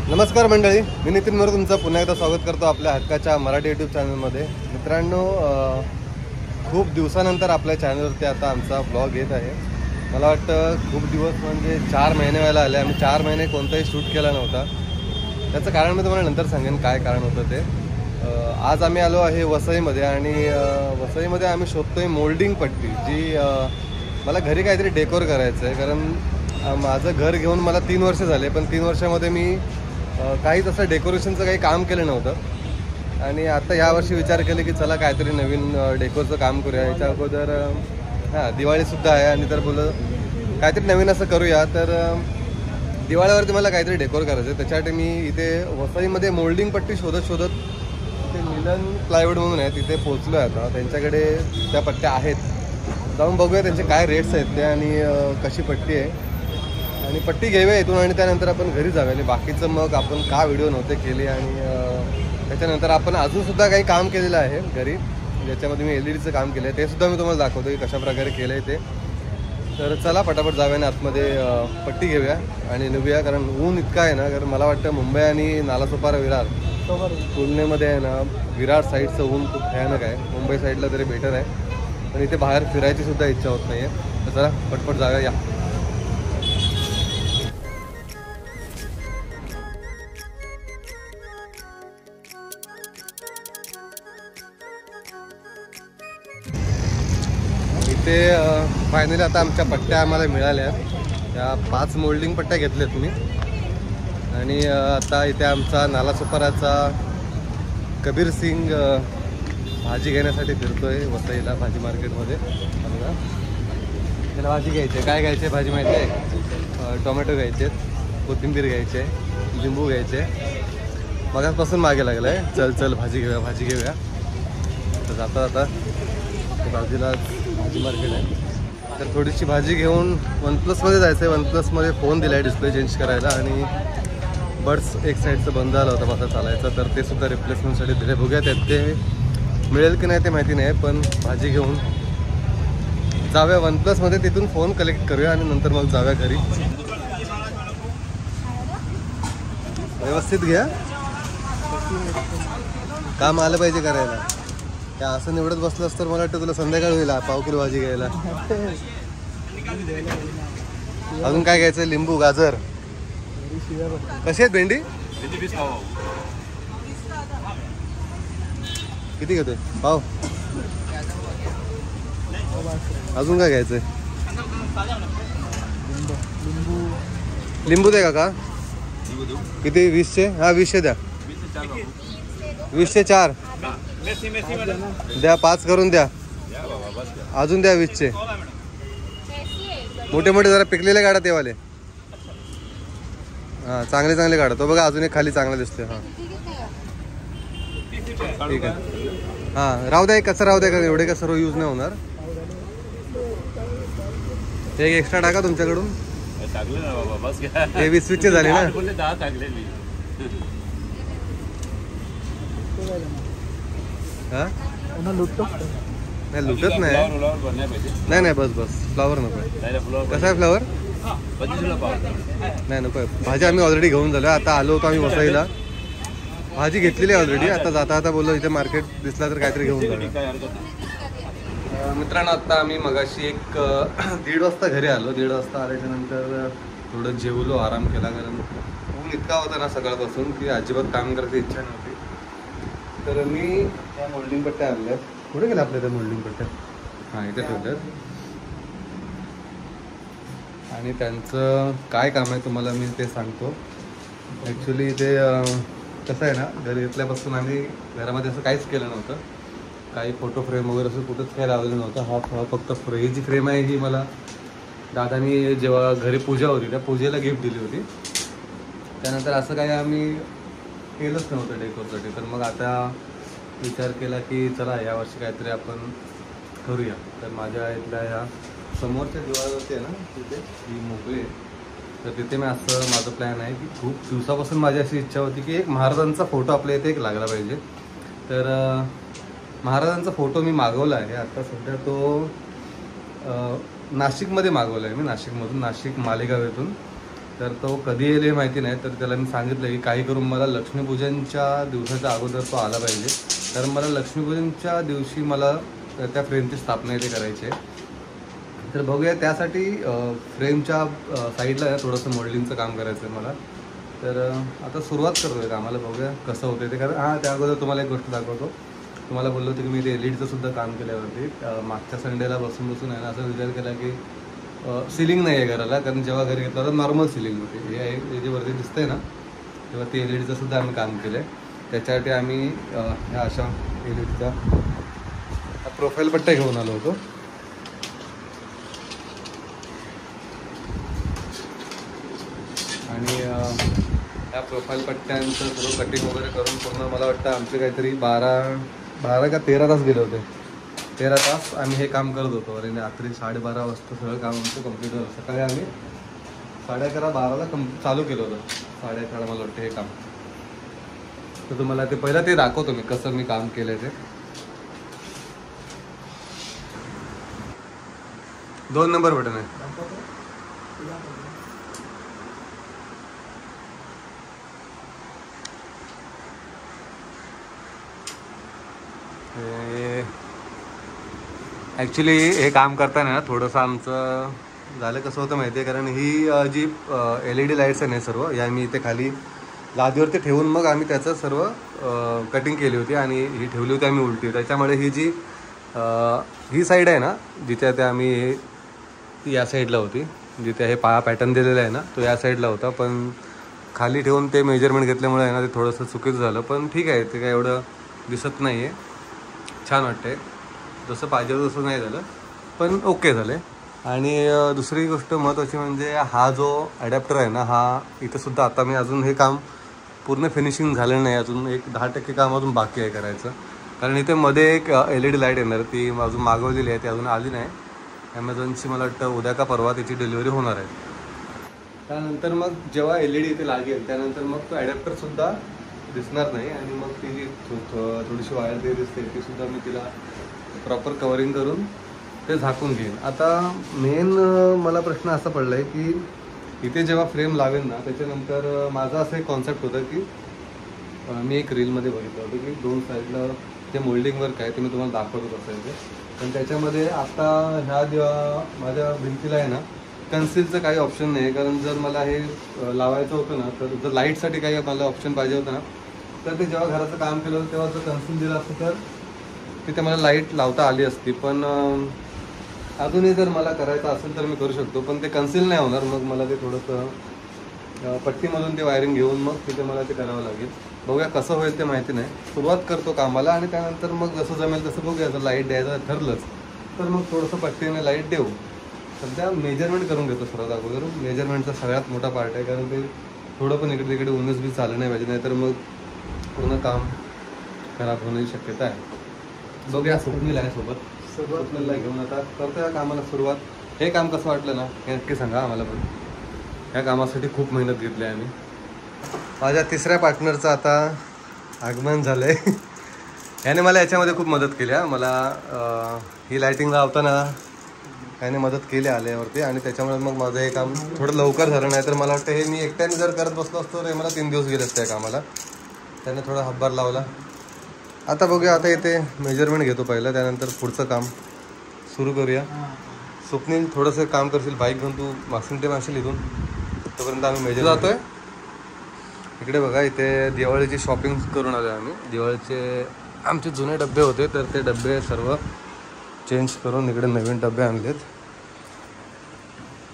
नमस्कार मंडळी, मी नितीन मोरे तुमचं पुन्हा एकदा स्वागत करतो आपल्या हक्काच्या मराठी यूट्यूब चॅनलमध्ये. मित्रांनो, खूप दिवसानंतर आपल्या चॅनलवरती आता आमचा ब्लॉग येत आहे. मला वाटतं खूप दिवस म्हणजे 4 महिने व्हायला आले. आम्ही 4 महिने कोणताही शूट केला नव्हता. त्याचं कारण मी तुम्हाला नंतर सांगेन काय कारण होतं ते. आज आम्ही आलो आहे वसईमध्ये आणि वसईमध्ये आम्ही शोधतोय मोल्डिंग पट्टी, जी मला घरी काहीतरी डेकोर करायचं आहे. कारण माझं घर घेऊन मला 3 वर्ष झाले, पण 3 वर्षामध्ये मी काहीच असं डेकोरेशनचं काही काम केलं नव्हतं. आणि आता यावर्षी विचार केले की चला काहीतरी नवीन डेकोरचं काम करूया. याच्या अगोदर दिवाळीसुद्धा आहे आणि तर बोललं काहीतरी नवीन असं करूया. तर दिवाळीवरती मला काहीतरी डेकोर करायचं आहे. त्याच्यासाठी मी इथे वसईमध्ये मोल्डिंग पट्टी शोधत इथे मिलन प्लायवूड म्हणून आहे, तिथे पोचलो आहे. आता त्यांच्याकडे त्या पट्ट्या आहेत, जाऊन बघूया त्यांचे काय रेट्स आहेत ते आणि कशी पट्टी आहे. आणि पट्टी घेऊया इथून आणि त्यानंतर आपण घरी जाऊया. आणि बाकीचं मग आपण का व्हिडिओ नव्हते केले. आणि त्याच्यानंतर आपण अजूनसुद्धा काही काम केलेलं आहे घरी, ज्याच्यामध्ये मी LED चं काम केलं आहे. ते सुद्धा मी तुम्हाला दाखवतो की कशाप्रकारे केलं आहे ते. तर चला पटापट जाऊया आणि आतमध्ये पट्टी घेऊया आणि निघूया. कारण ऊन इतका आहे ना, कारण मला वाटतं मुंबई आणि नालासोपारा विरार तुलनेमध्ये आहे ना, विरार साईडचं ऊन खूप भयानक आहे. मुंबई साईडला तरी बेटर आहे, पण इथे बाहेर फिरायची सुद्धा इच्छा होत नाही आहे. तर चला पटपट जाऊया. या इथे फायनली आता आमच्या पट्ट्या आम्हाला मिळाल्या. त्या 5 मोल्डिंग पट्ट्या घेतल्यात मी. आणि आता इथे आमचा नालासोपाराचा कबीर सिंग भाजी घेण्यासाठी फिरतोय वसईला भाजी मार्केटमध्ये. त्याला भाजी घ्यायची आहे. काय घ्यायची आहे भाजी माहिती आहे? टोमॅटो घ्यायचे, कोथिंबीर घ्यायचे, लिंबू घ्यायचे. मगाचपासून मागे लागलं आहे, चल चल भाजी घेऊया. तर जाता बाजूला भाजी मार्केट आहे. तर थोडीशी भाजी घेऊन OnePlusमध्ये जायचं आहे. OnePlusमध्ये फोन दिला आहे डिस्प्ले चेंज करायला आणि बड्स एक साईडचं बंद झालं होतं माझा चालायचं, तर ते सुद्धा रिप्लेसमेंटसाठी दिले. बघूया त्यात ते मिळेल की नाही ते माहिती नाही, पण भाजी घेऊन जाऊया OnePlusमध्ये. तिथून फोन कलेक्ट करूया आणि नंतर मग जाऊया घरी. व्यवस्थित घ्या, काम आलं पाहिजे करायला. त्या असं निवडत बसलंस तर मला वाटतं तुला संध्याकाळ होईल 1/2 किलो भाजी घ्यायला. अजून काय घ्यायचं? लिंबू, गाजर. कशी आहेत भेंडी? किती घेतोय पाव? अजून काय घ्यायचंय? लिंबू दे का? किती? 20चे? हा 20चे द्या. 20चे 4 द्या. 5 करून द्या. अजून द्या 20चे. मोठे मोठे जरा पिकलेले काढा तेवाले. हां चांगले काढा. तो बघा अजून एक खाली चांगला दिसतोय. हां ठीक आहे. हां राहू द्या, कसं राहू द्या, का एवढे का सर्व यूज नाही होणार. एक एक्स्ट्रा टाका तुमच्याकडून. हे 20चे झाले ना. हां नाही लुटत नाही. बस फ्लावर नको. कसा आहे फ्लावर? नाही नको. भाजी आम्ही ऑलरेडी घेऊन झालो. आता आलो होतो आम्ही वसईला, भाजी घेतलेली आहे ऑलरेडी. आता जाता बोललो इथे मार्केट दिसला तर काहीतरी घेऊन जाऊ. मित्रांनो, आता आम्ही मगाशी 1-1:30 वाजता घरी आलो. 1:30 वाजता आल्याच्या नंतर थोडं जेवलो, आराम केला. कारण ऊन इतका होता ना सकाळपासून की अजिबात काम करायची इच्छा नव्हती. तर मी त्या मोल्डिंग पट्ट्या आणल्या. कुठे गेल्या आपल्या त्या मोल्डिंग पट्ट्या? हां इथे ठेवल्यात. आणि त्यांचं काय काम आहे तुम्हाला मी ते सांगतो. ॲक्च्युली ते कसं आहे ना, घरी घेतल्यापासून आम्ही घरामध्ये असं काहीच केलं नव्हतं. काही फोटो फ्रेम वगैरे असं कुठंच काही लावलेलं नव्हतं. हा फक्त ही जी फ्रेम आहे ही मला दादानी जेव्हा घरी पूजा होती त्या पूजेला गिफ्ट दिली होती. त्यानंतर असं काही आम्ही केलंच नव्हतं डेकोरसाठी. तर मग आता विचार केला की चला यावर्षी काहीतरी आपण करूया. तर माझ्या इथल्या ह्या समोरच्या दिवाळीवरती आहे ना, तिथे ही मोकळी आहे. तर तिथे मी असं माझं प्लॅन आहे की खूप दिवसापासून माझी अशी इच्छा होती की एक महाराजांचा फोटो आपल्या इथे एक लागला पाहिजे. तर महाराजांचा फोटो मी मागवला आहे. आता सध्या तो नाशिकमध्ये मागवला आहे मी, नाशिकमधून, नाशिक मालेगाव येथून. तर तो कधी येईल हे माहिती नाही. तर त्याला मी सांगितलं की काही करून मला लक्ष्मीपूजनच्या दिवसाच्या अगोदर तो आला पाहिजे. कारण मला लक्ष्मीपूजनच्या दिवशी मला त्या फ्रेमची स्थापना इथे करायची आहे. तर बघूया, त्यासाठी फ्रेमच्या साईडला थोडंसं मॉडेलिंगचं काम करायचं आहे मला. तर आता सुरुवात करतो आहे कामाला, बघूया कसं होतं ते. कारण त्या अगोदर तुम्हाला एक गोष्ट दाखवतो. तुम्हाला बोललो होतं की मी ते LED सुद्धा काम केल्यावरती मागच्या संडेला बसून आहे ना, असा विचार केला की सिलिंग नाही आहे घराला. कारण जेव्हा घरी घेतलं तर नॉर्मल सिलिंग होती. हे जे वरती दिसतंय ना, तेव्हा ते LED सुद्धा आम्ही काम केलं आहे. त्याच्यासाठी आम्ही ह्या अशा LED प्रोफाईल पट्ट्या घेऊन आलो होतो. आणि ह्या प्रोफाईल पट्ट्यांचं सर्व कटिंग वगैरे करून पूर्ण मला वाटतं आमचे काहीतरी 12 का 13 तास गेले होते. 13 तास आम्ही हे काम करत होतो. आणि रात्री 12:30 वाजता सगळं काम आमचं कम्प्लीट झालं. सकाळी आम्ही 11:30-12ला चालू केलं होतं. 11:30 मला वाटतं हे काम. तर तुम्हाला ते पहिलं ते दाखवतो मी कसं मी काम केलं ते. 2 नंबर बटन आहे. ॲक्च्युली हे काम करताना ना थोडंसं आमचं झालं कसं होतं माहिती आहे. कारण ही जी LED लाईट्स आहे ना सर्व, या आम्ही इथे खाली लादीवरती ठेवून मग आम्ही त्याचं सर्व कटिंग केली होती आणि ही ठेवली होती आम्ही उलटी. त्याच्यामुळे ही जी ही साईड आहे ना, जिथे ते आम्ही या साईडला होती, जिथे हे पॅटर्न दिलेलं आहे ना, तो या साईडला होता. पण खाली ठेवून ते मेजरमेंट घेतल्यामुळे आहे ना, ते थोडंसं चुकीचं झालं. पण ठीक आहे, ते काय एवढं दिसत नाही आहे. छान वाटतं आहे. जसं पाहिजे तसं नाही झालं, पण ओके झालं आहे. आणि दुसरी गोष्ट महत्त्वाची म्हणजे हा जो ॲडॅप्टर आहे ना, हा इथंसुद्धा आता मी अजून हे काम पूर्ण फिनिशिंग झालं नाही. अजून एक 10% काम अजून बाकी आहे करायचं. कारण इथे मध्ये एक LED लाईट येणार, ती अजून मागवलेली आहे, ती अजून आली नाही. ॲमेझॉनची मला वाटतं उद्या का परवा त्याची डिलिव्हरी होणार आहे. त्यानंतर मग जेव्हा LED इथे लागेल त्यानंतर मग तो ॲडॅप्टरसुद्धा दिसणार नाही. आणि मग ती जी थोडीशी वायर ते दिसते तीसुद्धा मी तिला प्रॉपर कवरिंग करून ते झाकून घेईन. आता मेन मला प्रश्न असा पडला आहे की इथे जेव्हा फ्रेम लावेल ना, त्याच्यानंतर माझा असं एक कॉन्सेप्ट होता की मी एक रीलमध्ये बघितलं होतं की 2 साईडला जे मोल्डिंग वर्क आहे ते मी तुम्हाला दाखवतो कसं आहे ते. पण त्याच्यामध्ये आता ह्या माझ्या भिंतीला आहे ना, कन्सिलचं काही ऑप्शन नाही आहे. कारण जर मला हे लावायचं होतं ना, तर जर लाईटसाठी काही मला ऑप्शन पाहिजे होतं ना, तर ते जेव्हा घराचं काम केलं होतं तेव्हा जर कन्सिल दिलं असतं तर तिथे मला लाईट लावता आली असती. पण अजूनही जर मला करायचं असेल तर मी करू शकतो, पण ते कन्सिल नाही होणार. मग मला ते थोडंसं पट्टीमधून ते वायरिंग घेऊन मग तिथे मला ते करावं लागेल. बघूया कसं होईल ते माहिती नाही. सुरुवात करतो कामाला आणि त्यानंतर मग जसं जमेल तसं बघूया. जर लाईट द्यायचं ठरलंच तर मग थोडंसं पट्टीने लाईट देऊ. सध्या मेजरमेंट करून घेतो सर्वात अगोदर. मेजरमेंटचा सगळ्यात मोठा पार्ट आहे. कारण ते थोडं पण इकडे तिकडे 19-20 झालं नाही पाहिजे, नाहीतर मग पूर्ण काम खराब होण्याची शक्यता आहे. बघूया, स्वप्नील आहे सोबत. स्वप्नीलला घेऊन आता करतो या कामाला सुरुवात. हे काम कसं वाटलं ना हे नक्की सांगा आम्हाला. पण ह्या कामासाठी खूप मेहनत घेतली आहे आम्ही. माझ्या तिसऱ्या पार्टनरचं आता आगमन झालं आहे. याने मला याच्यामध्ये खूप मदत केली आहे. मला ही लायटिंग लावताना याने मदत केली आल्यावरती. आणि त्याच्यामुळे मग माझं हे काम थोडं लवकर झालं. नाही तर मला वाटतं हे मी एकट्याने जर करत बसलो असतो तर मला 3 दिवस गेले असते या कामाला. त्याने थोडा हातभार लावला. आता बघूया, आता इथे मेजरमेंट घेतो पहिलं, त्यानंतर पुढचं काम सुरू करूया. स्वप्नील थोडंसं काम करशील, बाईक घेऊन तू मागसून ते मागशील इथून, तोपर्यंत आम्ही मेजर जातो आहे. इकडे बघा, इथे दिवाळीची शॉपिंग करून आलो आम्ही. दिवाळीचे आमचे जुने डबे होते तर ते डबे सर्व चेंज करून इकडे नवीन डबे आणलेत.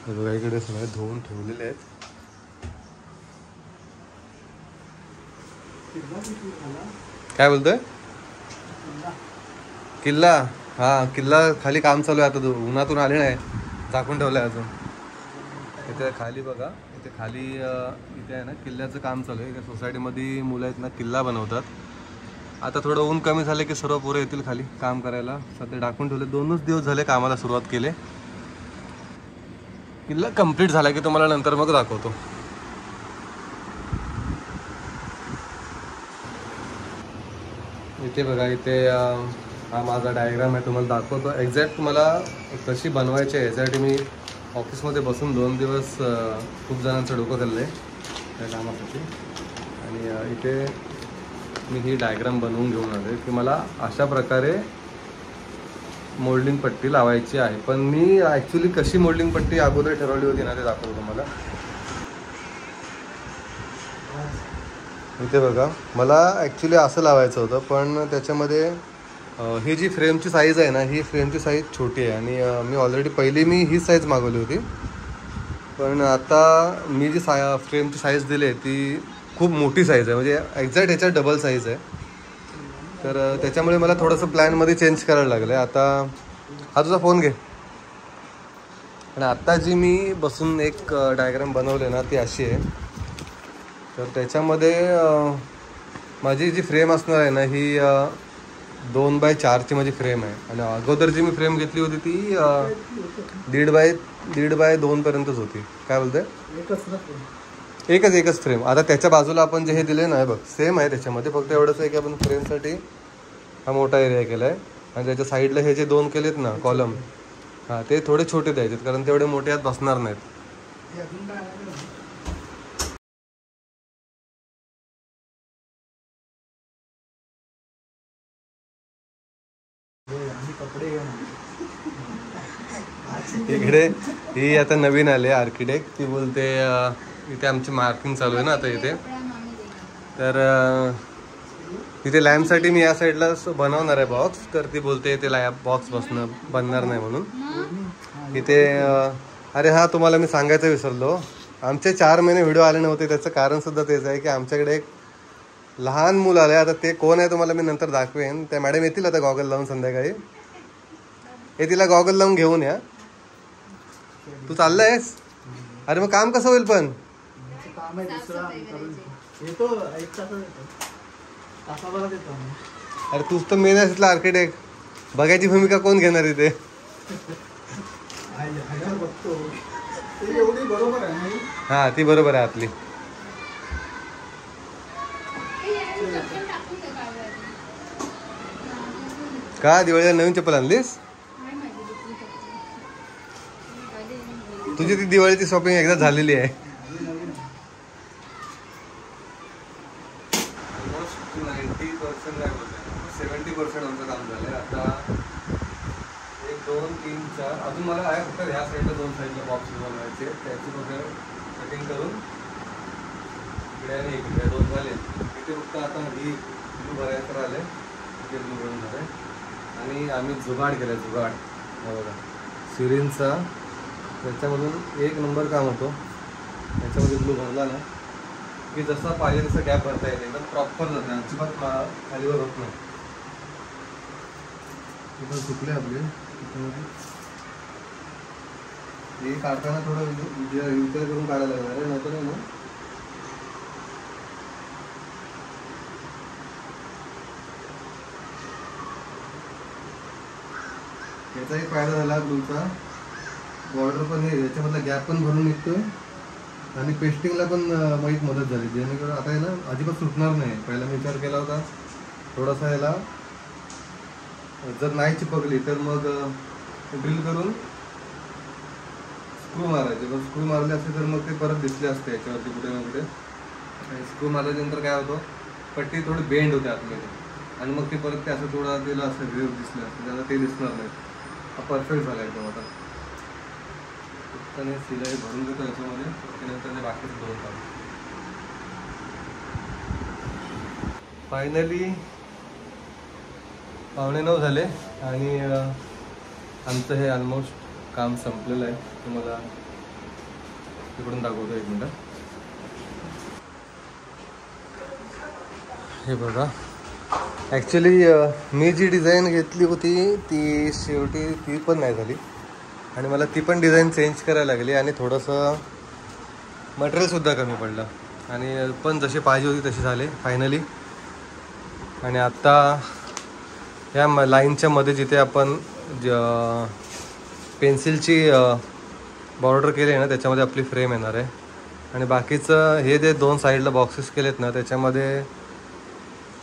बघा इकडे सगळे धुवून ठेवलेले आहेत. काय बोलतोय? किल्ला? हां, किल्ला खाली काम चालू आहे. आता उन्हातून आले नाही, झाकून ठेवलं आहे अजून. इथे खाली बघा, इथे खाली इथे आहे ना किल्ल्याचं काम चालू आहे. सोसायटीमध्ये मुलं आहेत ना, किल्ला बनवतात. आता थोडं ऊन कमी झालं की सर्व पोरं येतील खाली काम करायला. सध्या टाकून ठेवले. 2च दिवस झाले कामाला सुरुवात केले. किल्ला कंप्लीट झाला की तुम्हाला नंतर मग दाखवतो. इथे बघा, इथे हा माझा डायग्राम आहे, तुम्हाला दाखवतो. एक्झॅक्ट मला कशी बनवायची आहे यासाठी मी ऑफिसमध्ये बसून 2 दिवस खूप जणांचं डोकं खाल्लं आहे त्या कामासाठी. आणि इथे मी ही डायग्राम बनवून घेऊन आले की मला अशा प्रकारे मोल्डिंग पट्टी लावायची आहे. पण मी ॲक्च्युली कशी मोल्डिंग पट्टी अगोदर ठरवली होती ना ते दाखवतो तुम्हाला. इथे बघा, मला ॲक्च्युली असं लावायचं होतं, पण त्याच्यामध्ये ही जी फ्रेमची साईज आहे ना, ही फ्रेमची साईज छोटी आहे. आणि मी ऑलरेडी पहिली ही साईज मागवली होती, पण आता मी जी फ्रेमची साईज दिली आहे ती खूप मोठी साईज आहे, म्हणजे एक्झॅक्ट ह्याच्यात डबल साईज आहे. तर त्याच्यामुळे मला थोडंसं प्लॅनमध्ये चेंज करायला लागलं आहे. आता हा तुझा फोन घे. आणि आत्ता जी मी बसून एक डायग्राम बनवली ना ती अशी आहे. तर त्याच्यामध्ये माझी जी फ्रेम असणार आहे ना ही 2x4ची माझी फ्रेम आहे. आणि अगोदर जी मी फ्रेम घेतली होती ती 1.5x2 पर्यंतच होती. काय बोलते? एकच फ्रेम. आता त्याच्या बाजूला आपण जे हे दिले ना बघ, सेम आहे त्याच्यामध्ये, फक्त एवढंच आहे की आपण फ्रेमसाठी हा मोठा एरिया केला आहे. आणि त्याच्या साईडला हे जे 2 केलेत ना कॉलम, हां ते थोडे छोटे द्यायचे कारण तेवढे मोठे यात बसणार नाहीत. इकडे ही आता नवीन आले आर्किटेक्ट, ती बोलते इथे आमची मार्किंग चालू आहे ना आता इथे. तर तिथे लॅम्पसाठी मी या साईडला बनवणार आहे बॉक्स. तर ती बोलते ते बॉक्स बनणार नाही म्हणून इथे. अरे हां, तुम्हाला मी सांगायचं विसरलो, आमचे 4 महिने व्हिडिओ आले नव्हते. त्याचं कारणसुद्धा तेच आहे की आमच्याकडे एक लहान मुलं आलं आहे. आता ते कोण आहे तुम्हाला मी नंतर दाखवेन. त्या मॅडम येतील आता गॉगल लावून संध्याकाळी. हे तिला गॉगल लावून घेऊन या. तू चाललायस? अरे मग काम कसं होईल? पण अरे तूच तर मेन आहे तिथला आर्किटेक्ट. बघायची भूमिका कोण घेणार इथे? हा ती बरोबर आहे आपली. का दिवाळीला नवीन चप्पल आणलीस? तुझी ती दिवाळीची शॉपिंग एकदा झालेली आहे. ऑलमोस्ट 90% नाही बोलत, 70% आमचं काम झालं आहे. आता 1 2 3 4 अजून मला आहे फक्त ह्या साईडला 2 साईडला बॉक्स बनवायचे. त्याची वगैरे कटिंग करून इकडे आणि इकडे 2 झाले. इथे फक्त आता ही ब्लू भरायचं राहिले, इथे ब्लू भरून झाले. आणि आम्ही जुगाड केला, जुगाड हा बघा सिरींचा. त्याच्यामधून 1 नंबर काम होतो. त्याच्यामध्ये ब्लू भरला ना की जसा पाहिजे तसं गॅप भरता येते, एकदम प्रॉपर जाते, अजिबात खालीवर होत नाही. तिथं चुकले आपले. हे काढताना थोडं विचार करून काढायला लागणार आहे, नंतर आहे ना याचा एक फायदा झाला ब्लूचा. बॉर्डर पण हे याच्यामधला गॅप पण भरून निघतोय आणि पेस्टिंगला पण माहीत मदत झाली, जेणेकरून आता आहे ना अजिबात सुटणार नाही. पहिला मी विचार केला होता थोडासा याला जर नाही चिपकली तर मग ड्रिल करून स्क्रू मारायचे. पण स्क्रू मारले असते तर मग ते परत दिसले असते याच्यावरती कुठे ना कुठे. स्क्रू मारल्यानंतर काय होतं, पट्टी थोडी बेंड होते आतमध्ये आणि मग ते परत ते असं थोडं तिला असं वेव दिसले असते, त्याला ते दिसणार नाही. हा परफेक्ट झाला एकदम. आता आणि सिलाई भरून देतो याच्यामध्ये, त्यानंतर ते बाकीचं दोन काम. फायनली 9:15 झाले आणि आमचं हे ऑलमोस्ट काम संपलेलं आहे. तुम्हाला तिकडून दाखवतो 1 मिनिट. हे बघा, ॲक्च्युली मी जी डिझाईन घेतली होती ती शेवटी ती पण नाही झाली आणि मला ती पण डिझाईन चेंज करायला लागली आणि थोडंसं मटेरियलसुद्धा कमी पडलं आणि पण जशी पाहिजे होती तशी झाले फायनली. आणि आत्ता या लाईनच्या मध्ये जिथे आपण पेन्सिलची बॉर्डर केली आहे ना त्याच्यामध्ये आपली फ्रेम येणार आहे. आणि बाकीचं हे जे 2 साईडला बॉक्सेस केलेत ना त्याच्यामध्ये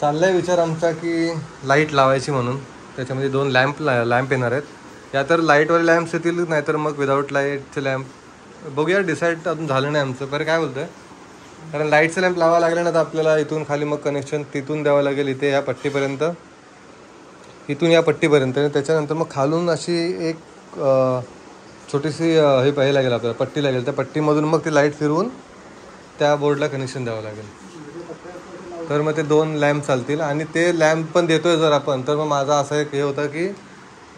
चालला आहे विचार आमचा की लाईट लावायची म्हणून. त्याच्यामध्ये 2 लॅम्प येणार आहेत या तर लाईटवाले लॅम्प्स येतील, नाहीतर मग विदाऊट लाईटचे लॅम्प बघूया. डिसाईड अजून झालं नाही आमचं. बरं काय बोलतोय, कारण लाईटचे लॅम्प लावायला लागले ना तर आपल्याला इथून खाली मग कनेक्शन तिथून द्यावं लागेल इथे या पट्टीपर्यंत, इथून या पट्टीपर्यंत. त्याच्यानंतर मग खालून अशी एक छोटीशी हे पाहायला लागेल आपल्याला, पट्टी लागेल. त्या पट्टीमधून मग ती लाईट फिरवून त्या बोर्डला कनेक्शन द्यावं लागेल. तर मग ते 2 लॅम्प चालतील. आणि ते लॅम्प पण देतोय जर आपण, तर मग माझा असं एक हे होतं की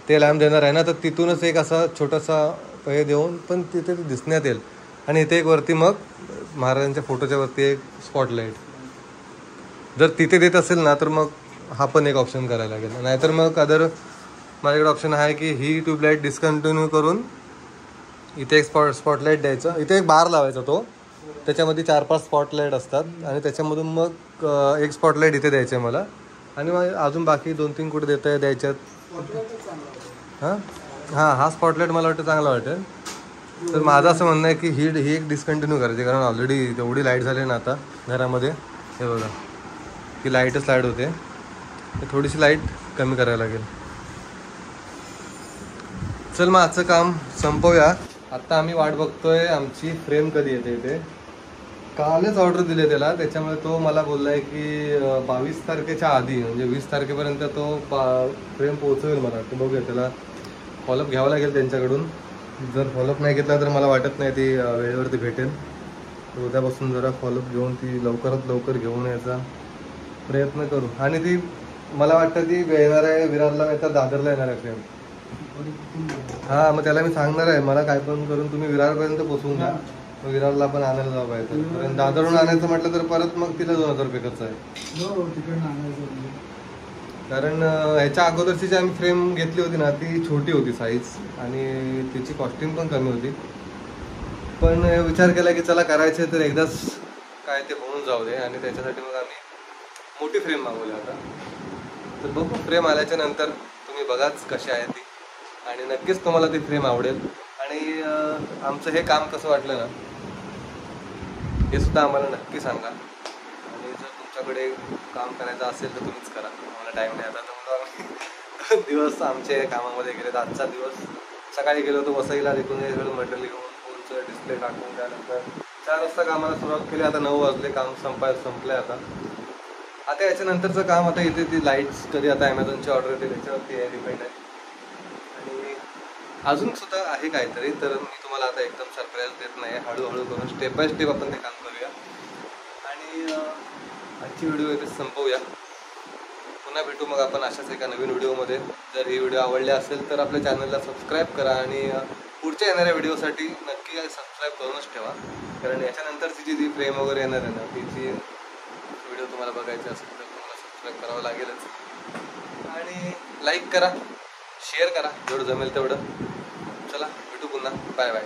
ते लॅम्प देणार आहे ना, तर तिथूनच एक असा छोटासा हे देऊन पण तिथे ते दिसण्यात येईल. आणि इथे एक वरती मग महाराजांच्या फोटोच्या वरती एक स्पॉटलाईट जर तिथे देत असेल ना, तर मग हा पण एक ऑप्शन करायला लागेल. नाहीतर मग माझ्याकडे ऑप्शन आहे की ही ट्यूबलाईट डिस्कंटिन्यू करून इथे एक स्पॉटलाईट द्यायचं, इथे एक बार लावायचा. तो त्याच्यामध्ये 4-5 स्पॉटलाईट असतात आणि त्याच्यामधून मग एक स्पॉटलाईट इथे द्यायचं आहे मला. आणि मग अजून बाकी 2-3 कुठे द्यायच्यात. हां, हा स्पॉटलाईट मला वाटतं चांगला वाटेल. तर माझं असं म्हणणं आहे की ही एक डिस्कंटिन्यू करायची, कारण ऑलरेडी तेवढी लाईट झाली ना आता घरामध्ये. हे बघा की लाईटच लाईट होते, थोडीशी लाईट कमी करायला लागेल. चल मग आजचं काम संपवूया. आत्ता आम्ही वाट बघतोय आमची फ्रेम कधी येते. इथे कालच ऑर्डर दिली त्याला, त्याच्यामुळे तो मला बोलला आहे की 22 तारखेच्या आधी म्हणजे 20 तारखेपर्यंत तो फ्रेम पोहोचवेल मला वाटतं. बघूया, त्याला फॉलोअप घ्यावं लागेल त्यांच्याकडून. जर फॉलोअप नाही घेतला तर मला वाटत नाही ती वेळेवरती भेटेल. तर उद्यापासून जरा फॉलोअप घेऊन ती लवकरात लवकर घेऊन यायचा प्रयत्न करू. आणि ती मला वाटतं ती येणार आहे विरारला, नाही तर दादरला येणार आहे फ्रेम. हां, मग त्याला मी सांगणार आहे मला काय पण करून तुम्ही विरारपर्यंत पोचवून द्या. मग विरारला पण आणायला जावं पाहिजे, कारण दादरहून आणायचं म्हटलं तर परत मग तिला 2000 रुपये खर्च आहे. कारण ह्याच्या अगोदरची जी आम्ही फ्रेम घेतली होती ना ती छोटी होती साईज, आणि तिची कॉस्टिंग पण कमी होती. पण विचार केला की चला करायचे तर एकदाच काय ते होऊन जाऊ दे, आणि त्याच्यासाठी मग आम्ही मोठी फ्रेम मागवली आता. तर बघू, फ्रेम आल्याच्या नंतर तुम्ही बघाच कशी आहे ती, आणि नक्कीच तुम्हाला ती फ्रेम आवडेल. आणि आमचं हे काम कसं वाटलं ना हे सुद्धा आम्हाला नक्की सांगा. आणि जर तुमच्याकडे काम करायचं असेल तर तुम्हीच करा, आम्हाला टाईम नाही. आता तर आम्ही दिवस आमचे कामामध्ये गेले. तर आजचा दिवस सकाळी गेलो होतो वसईला, तिथून हे सगळं मटेरियल घेऊन फोनचं डिस्प्ले टाकून त्यानंतर 4 वाजता कामाला सुरुवात केली. आता 9 वाजले, काम संपलंय आता याच्यानंतरचं काम आता इथे ती लाईट्स कधी आता ॲमेझॉनची ऑर्डर येते त्याच्यावरती आहे, डिपेंड आहे. आणि अजून सुद्धा आहे काहीतरी, तर मी तुम्हाला आता एकदम सरप्राईज देत नाही. हळूहळू करून स्टेप बाय स्टेप आपण ते काम करूया. आणि आजची व्हिडिओ इथे संपवूया. पुन्हा भेटू मग आपण अशाच एका नवीन व्हिडिओमध्ये. जर ही व्हिडिओ आवडली असेल तर आपल्या चॅनलला सबस्क्राईब करा, आणि पुढच्या येणाऱ्या व्हिडिओसाठी नक्की सबस्क्राईब करूनच ठेवा. कारण याच्यानंतरची जी फ्रेम वगैरे येणार आहे ना तिची व्हिडिओ तुम्हाला बघायची असेल तर तुम्हाला सबस्क्राईब करावं लागेलच. आणि लाईक करा, शेअर करा जेवढं जमेल तेवढं. चला भेटू पुन्हा. Bye bye.